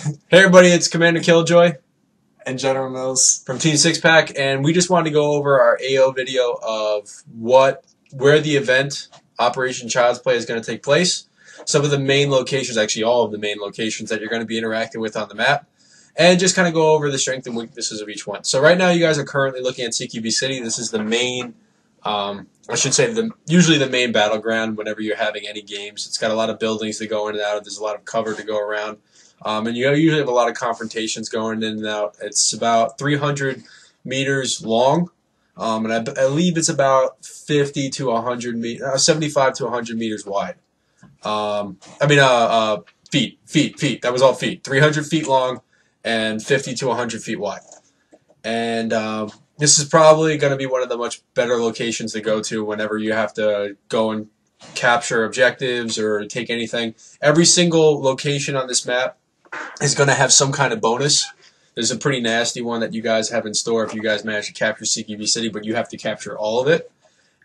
Hey everybody, it's Commander Killjoy and General Mills from Team Six Pack, and we just wanted to go over our AO video of where the event Operation Child's Play is going to take place. Some of the main locations, actually all of the main locations that you're going to be interacting with on the map, and just kind of go over the strength and weaknesses of each one. So right now, you guys are currently looking at CQB City. This is the main, I should say, usually the main battleground whenever you're having any games. It's got a lot of buildings to go in and out. There's a lot of cover to go around. And you usually have a lot of confrontations going in and out. It's about 300 meters long, and I believe it's about 50 to 100 75 to 100 meters wide. Feet. That was all feet. 300 feet long and 50 to 100 feet wide. And this is probably going to be one of the much better locations to go to whenever you have to go and capture objectives or take anything. Every single location on this map is going to have some kind of bonus. There's a pretty nasty one that you guys have in store if you guys manage to capture CQB City, but you have to capture all of it.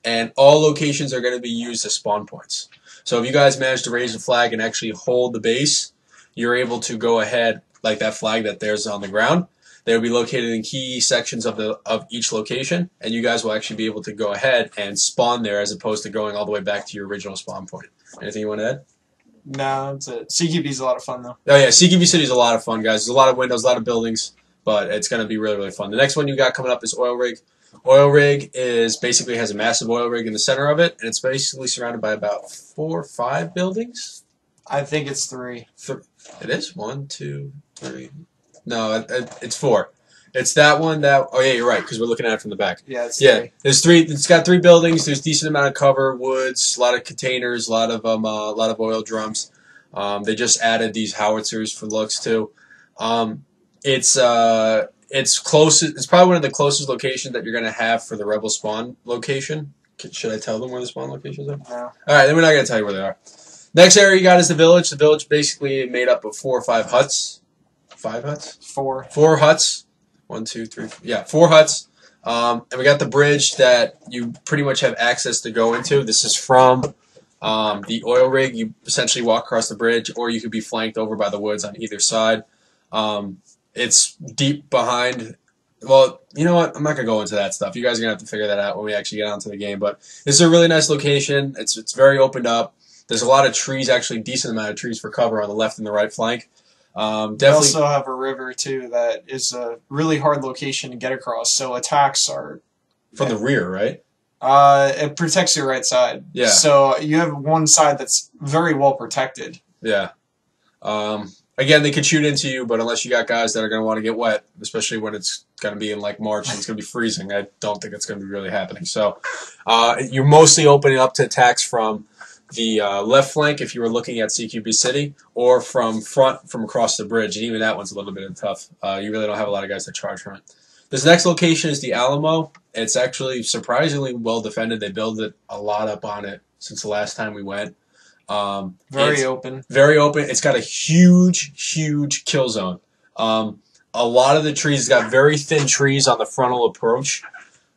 And all locations are going to be used as spawn points. So if you guys manage to raise the flag and actually hold the base, you're able to go ahead, like that flag that there's on the ground. They'll be located in key sections of each location, and you guys will actually be able to go ahead and spawn there as opposed to going all the way back to your original spawn point. Anything you want to add? No, that's it. CQB's a lot of fun, though. Oh, yeah, CQB City is a lot of fun, guys. There's a lot of windows, a lot of buildings, but it's going to be really, really fun. The next one you got coming up is Oil Rig. Oil Rig basically has a massive oil rig in the center of it, and it's basically surrounded by about 4 or 5 buildings. I think it's 3. It is? 1, 2, 3. No, it's 4. It's that one that. Oh yeah, you're right because we're looking at it from the back. Yeah, it's 3. There's 3. It's got 3 buildings. There's decent amount of cover, woods, a lot of containers, a lot of oil drums. They just added these howitzers for looks too. It's close. It's probably one of the closest locations that you're gonna have for the rebel spawn location. Should I tell them where the spawn locations are? No. All right, then we're not gonna tell you where they are. Next area you got is the village. The village basically made up of 4 or 5 huts. 5 huts? 4. 4 huts. 1, 2, 3. Yeah, 4 huts. And we got the bridge that you pretty much have access to go into. This is from the oil rig. You essentially walk across the bridge, or you could be flanked over by the woods on either side. It's deep behind. Well, you know what? I'm not going to go into that stuff. You guys are going to have to figure that out when we actually get onto the game. But this is a really nice location. It's very opened up. There's a lot of trees, actually decent amount of trees for cover on the left and the right flank. Definitely. We also have a river too that is a really hard location to get across. So attacks are from the rear, right? It protects your right side. Yeah. So you have one side that's very well protected. Yeah. Again, they could shoot into you, but unless you got guys that are going to want to get wet, especially when it's going to be in like March and it's going to be freezing, I don't think it's going to be really happening. So you're mostly opening up to attacks from the left flank if you were looking at CQB City, or from front from across the bridge, and even that one's a little bit tough. You really don't have a lot of guys that charge from it. This next location is the Alamo. It's actually surprisingly well defended. They built it a lot up on it since the last time we went. Very open. Very open. It's got a huge kill zone. A lot of the trees, it's got very thin trees on the frontal approach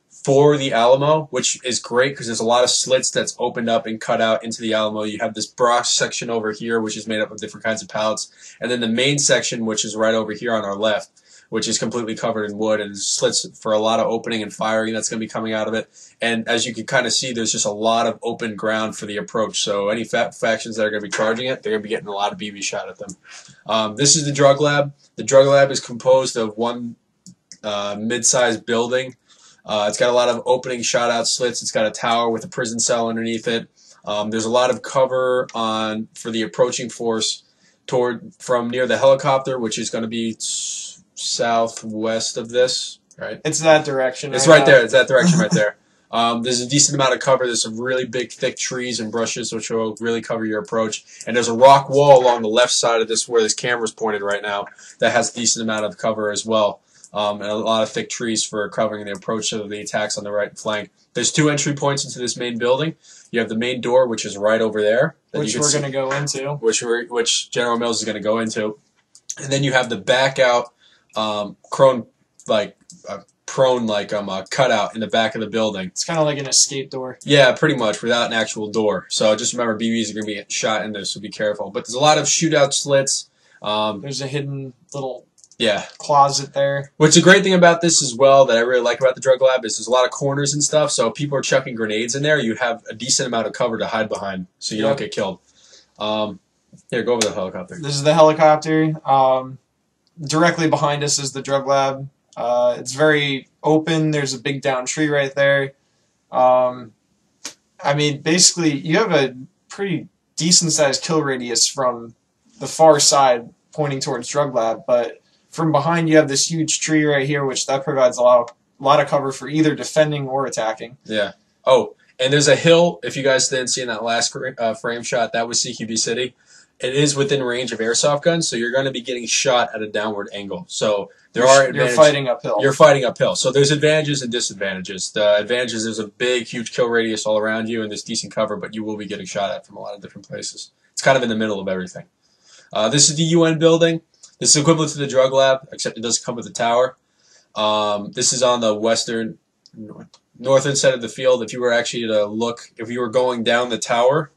for the Alamo, which is great because there's a lot of slits that's opened up and cut out into the Alamo. You have this brush section over here, which is made up of different kinds of pallets, and then the main section, which is right over here on our left, which is completely covered in wood and slits for a lot of opening and firing that's going to be coming out of it. And as you can kind of see, there's just a lot of open ground for the approach. So any factions that are going to be charging it, they're going to be getting a lot of BB shot at them. This is the drug lab. The drug lab is composed of one mid-sized building. It's got a lot of opening shot-out slits. It's got a tower with a prison cell underneath it. There's a lot of cover for the approaching force from near the helicopter, which is going to be southwest of this. Right? It's that direction. It's right there. It's that direction right there. There's a decent amount of cover. There's some really big, thick trees and brushes, which will really cover your approach. And there's a rock wall along the left side of this, where this camera's pointed right now, that has a decent amount of cover as well. And a lot of thick trees for covering the approach of the attacks on the right flank. There's 2 entry points into this main building. You have the main door, which is right over there, which we're going to go into. Which General Mills is going to go into. And then you have the back out prone cutout in the back of the building. It's kind of like an escape door. Yeah, pretty much, without an actual door. So just remember, BBs are going to be shot in this, so be careful. But there's a lot of shootout slits. There's a hidden little yeah closet there. What's a great thing about this as well that I really like about the drug lab is there's a lot of corners and stuff. So if people are chucking grenades in there, you have a decent amount of cover to hide behind, so you don't get killed. Here, go over the helicopter. This is the helicopter. Directly behind us is the drug lab. It's very open. There's a big down tree right there. I mean, basically, you have a pretty decent-sized kill radius from the far side pointing towards drug lab, but from behind you have this huge tree right here, which that provides a lot of cover for either defending or attacking. Yeah. Oh, and there's a hill. If you guys didn't see in that last frame shot, that was CQB City. It is within range of airsoft guns, so you're going to be getting shot at a downward angle. So there are advantages. You're fighting uphill. You're fighting uphill. So there's advantages and disadvantages. The advantages, there's a big, huge kill radius all around you, and there's decent cover, but you will be getting shot at from a lot of different places. It's kind of in the middle of everything. This is the UN building. This is equivalent to the drug lab, except it doesn't come with a tower. This is on the northern side of the field. If you were actually to look, if you were going down the tower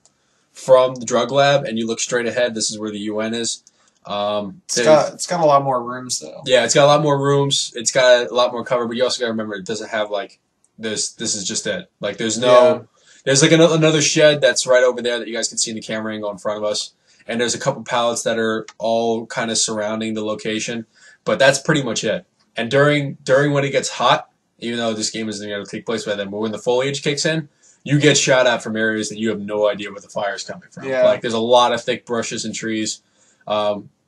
from the drug lab and you look straight ahead, this is where the UN is. It's got a lot more rooms though. Yeah, it's got a lot more rooms. It's got a lot more cover, but you also got to remember it doesn't have like this. This is just it. Like there's no, there's like another shed that's right over there that you guys can see in the camera angle in front of us. And there's a couple pallets that are all kind of surrounding the location, but that's pretty much it. And during when it gets hot, even though this game isn't going to take place by then, but when the foliage kicks in, you get shot at from areas that you have no idea where the fire's coming from. Yeah. Like there's a lot of thick brushes and trees.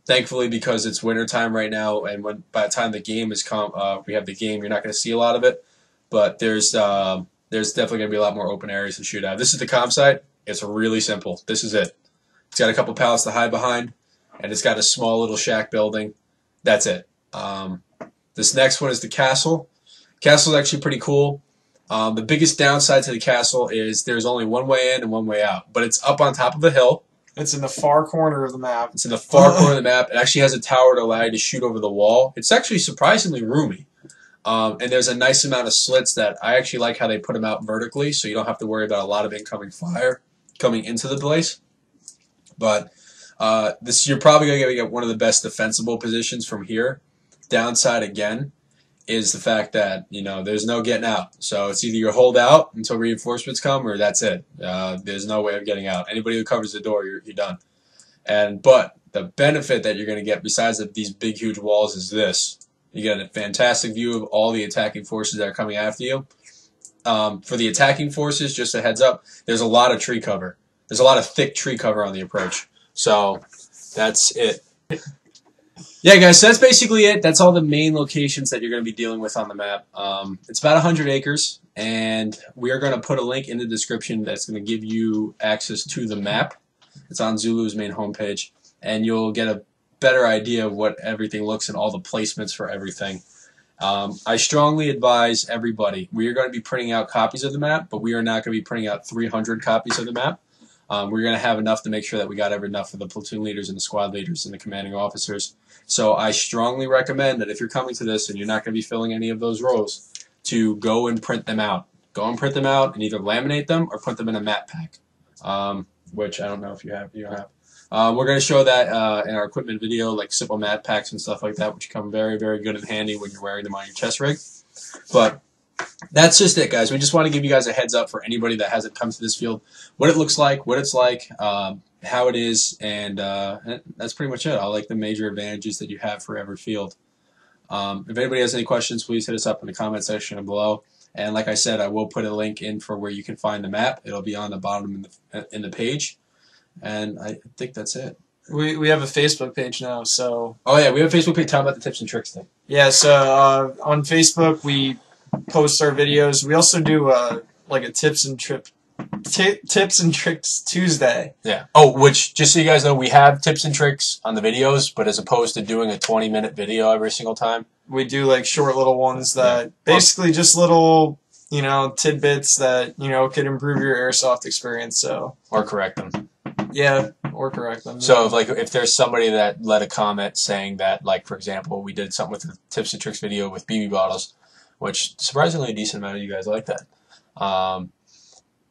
Thankfully, because it's wintertime right now, and by the time the game is we have the game, you're not going to see a lot of it. But there's definitely going to be a lot more open areas to shoot at. This is the comm site. It's really simple. This is it. It's got a couple pallets to hide behind, and it's got a small little shack building. That's it. This next one is the castle. Castle is actually pretty cool. The biggest downside to the castle is there's only one way in and one way out, but it's up on top of a hill. It's in the far corner of the map. It's in the far corner of the map. It actually has a tower to allow you to shoot over the wall. It's actually surprisingly roomy. And there's a nice amount of slits that I actually like how they put them out vertically, so you don't have to worry about a lot of incoming fire coming into the place. But you're probably going to get one of the best defensible positions from here. Downside, again, is the fact that, there's no getting out. So it's either you hold out until reinforcements come, or that's it. There's no way of getting out. Anybody who covers the door, you're done. But the benefit that you're going to get, besides these big, huge walls, is this. You get a fantastic view of all the attacking forces that are coming after you. For the attacking forces, just a heads up, there's a lot of tree cover. There's a lot of thick tree cover on the approach. So that's it. Yeah, guys, so that's basically it. That's all the main locations that you're going to be dealing with on the map. It's about 100 acres, and we are going to put a link in the description that's going to give you access to the map. It's on Zulu's main homepage, and you'll get a better idea of what everything looks and all the placements for everything. I strongly advise everybody, we are going to be printing out copies of the map, but we are not going to be printing out 300 copies of the map. We're going to have enough to make sure that we got enough for the platoon leaders and the squad leaders and the commanding officers. So I strongly recommend that if you're coming to this and you're not going to be filling any of those roles, to go and print them out. Go and print them out and either laminate them or put them in a map pack, which I don't know if you have. You don't have. We're going to show that in our equipment video, like simple map packs and stuff like that, which come very, very good and handy when you're wearing them on your chest rig. But that's just it, guys. We just want to give you guys a heads up for anybody that hasn't come to this field, what it looks like, what it's like, how it is, and that's pretty much it. All like the major advantages that you have for every field. If anybody has any questions, please hit us up in the comment section below. And like I said, I will put a link in for where you can find the map. It'll be on the bottom in the page. And I think that's it. We have a Facebook page now, so... Oh, yeah, we have a Facebook page. Talk about the tips and tricks thing. Yeah, so on Facebook, we post our videos. We also do like a tips and tricks Tuesday. Yeah. Oh, which, just so you guys know, we have tips and tricks on the videos, but as opposed to doing a 20-minute video every single time, we do like short little ones that basically just little, tidbits that, could improve your airsoft experience. So or correct them. Yeah, or correct them. So if there's somebody that led a comment saying that, like, for example, we did something with the tips and tricks video with BB bottles, which surprisingly a decent amount of you guys like that.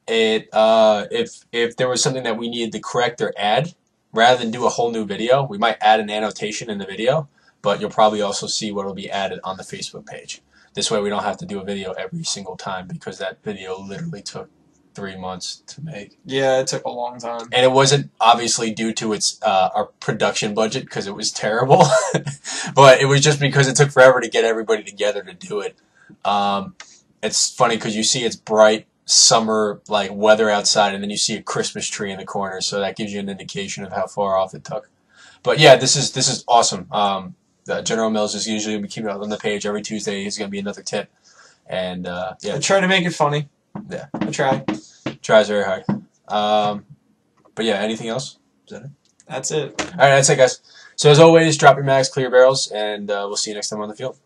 If there was something that we needed to correct or add, rather than do a whole new video, we might add an annotation in the video, but you'll probably also see what will be added on the Facebook page. This way we don't have to do a video every single time because that video literally took 3 months to make. Yeah, it took a long time. And it wasn't obviously due to its our production budget because it was terrible, but it was just because it took forever to get everybody together to do it. It's funny because you see it's bright summer like weather outside, and then you see a Christmas tree in the corner, so that gives you an indication of how far off it took. But yeah, this is awesome. General Mills is usually we keep it on the page every Tuesday. Is going to be another tip, and yeah, I try to make it funny. Yeah, I try. Tries very hard. But yeah, anything else? Is that it? That's it. All right, that's it, guys. So as always, drop your mags, clear barrels, and we'll see you next time on the field.